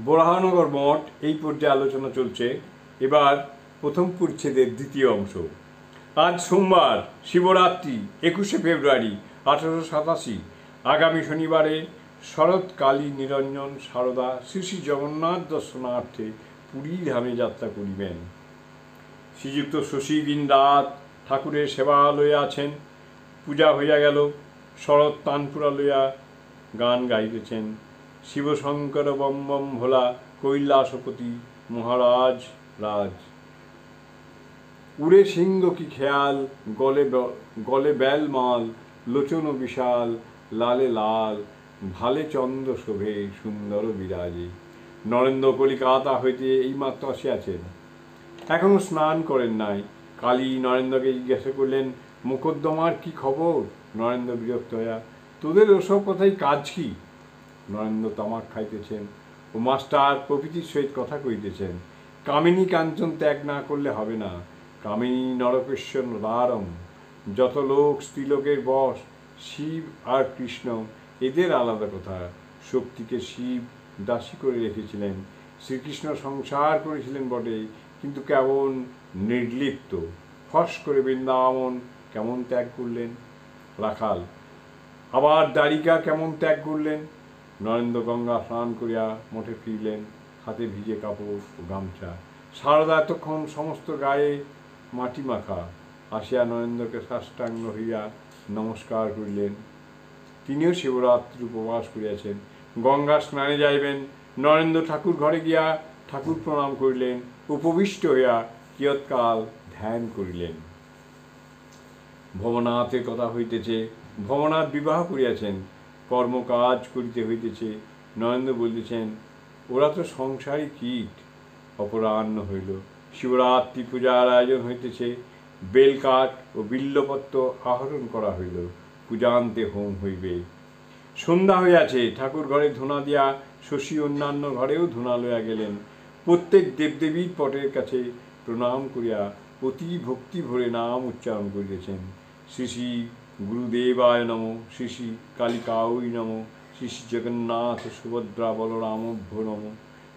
বরাহনগর মঠ এই পর্যায়ে আলোচনা চলছে। এবার প্রথম পরিচ্ছেদের দ্বিতীয় অংশ। আজ সোমবার শিবরাত্রি 21শে ফেব্রুয়ারি 1887। আগামী শনিবারে শরৎকালী নিরঞ্জন সারদা শ্রী শ্রী জগন্নাথ দর্শনার্থে পুরী ধামে যাত্রা করিবেন। শ্রীযুক্ত শশী দিন রাত ঠাকুরের সেবা লইয়া আছেন। পূজা হইয়া গেল। শরৎ তানপুরা লইয়া গান গাইতেছেন। শিবশঙ্কর বম বম ভোলা কৈলাসপতি মহারাজ রাজ। উড়ে সিংহ কি খেয়াল, গলে বেল মাল, লোচন বিশাল, লালে লাল, ভালে চন্দ্র শোভে সুন্দর বিরাজে। নরেন্দ্র কলিকাতা হইতে এইমাত্র আসিয়াছেন, এখনো স্নান করেন নাই। কালী নরেন্দ্রকে জিজ্ঞাসা করলেন, মোকদ্দমার কি খবর? নরেন্দ্র বিরক্ত হইয়া, তোদের ওসব কথাই কাজ কি? নরেন্দ্র তামাক খাইতেছেন ও মাস্টার প্রভৃতির সহিত কথা কইতেছেন। কামিনী কাঞ্চন ত্যাগ না করলে হবে না। কামিনী নরকেশ্বর দ্বারম। যত লোক স্ত্রীলোকের বশ, শিব আর কৃষ্ণ এদের আলাদা কথা। শক্তিকে শিব দাসী করে রেখেছিলেন। শ্রীকৃষ্ণ সংসার করেছিলেন বটে, কিন্তু কেমন নির্লিপ্ত। ফস করে বৃন্দাবন কেমন ত্যাগ করলেন। রাখাল, আবার দ্বারিকা কেমন ত্যাগ করলেন। নরেন্দ্র গঙ্গা স্নান করিয়া মঠে ফিরলেন, হাতে ভিজে কাপড় ও গামছা। সারদা এতক্ষণ সমস্ত গায়ে মাটি মাখা। আসিয়া নরেন্দ্রকে সাষ্টাঙ্গ হইয়া নমস্কার করিলেন। তিনিও শিবরাত্রি উপবাস করিয়াছেন। গঙ্গা স্নানে যাইবেন। নরেন্দ্র ঠাকুর ঘরে গিয়া ঠাকুর প্রণাম করিলেন। উপবিষ্ট হইয়া কিয়ৎকাল ধ্যান করিলেন। ভবনাথের কথা হইতেছে। ভবনাথ বিবাহ করিয়াছেন, কর্মকাজ করিতে হইতেছে। নরেন্দ্র বলিতেছেন, ওরা তো সংসারী কীট। অপরাহ্ন হইল। শিবরাত্রি পূজার আয়োজন হইতেছে। বেলকাঠ ও বিল্লপত্র আহরণ করা হইল। পূজান্তে হোম হইবে। সন্ধ্যা হইয়াছে। ঠাকুর ঘরে ধূনা দিয়া শশী অন্যান্য ঘরেও ধূনা লইয়া গেলেন। প্রত্যেক দেবদেবীর পটের কাছে প্রণাম করিয়া অতি ভক্তি ভরে নাম উচ্চারণ করিতেছেন। শ্রী শ্রী গুরুদেবায় নম, শ্রী শ্রী কালিকায় নম, শ্রী শ্রী জগন্নাথ সুভদ্রা বলরামভ্য নম,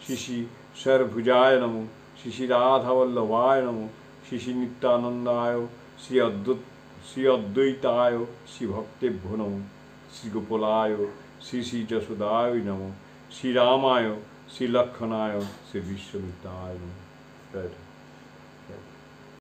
শ্রী শ্রী সর্বভুজায় নম, শ্রী শ্রী রাধাবল্লভায় নম, শ্রী শ্রী নিত্যানন্দায়, শ্রী অদ্বৈতায়, শ্রী ভক্তেভ্য নম, শ্রী গোপালায়, শ্রী শ্রী যশোদায় নম, শ্রী রামায়, শ্রী লক্ষণায়, শ্রী বিশ্বমিত্রায় নম।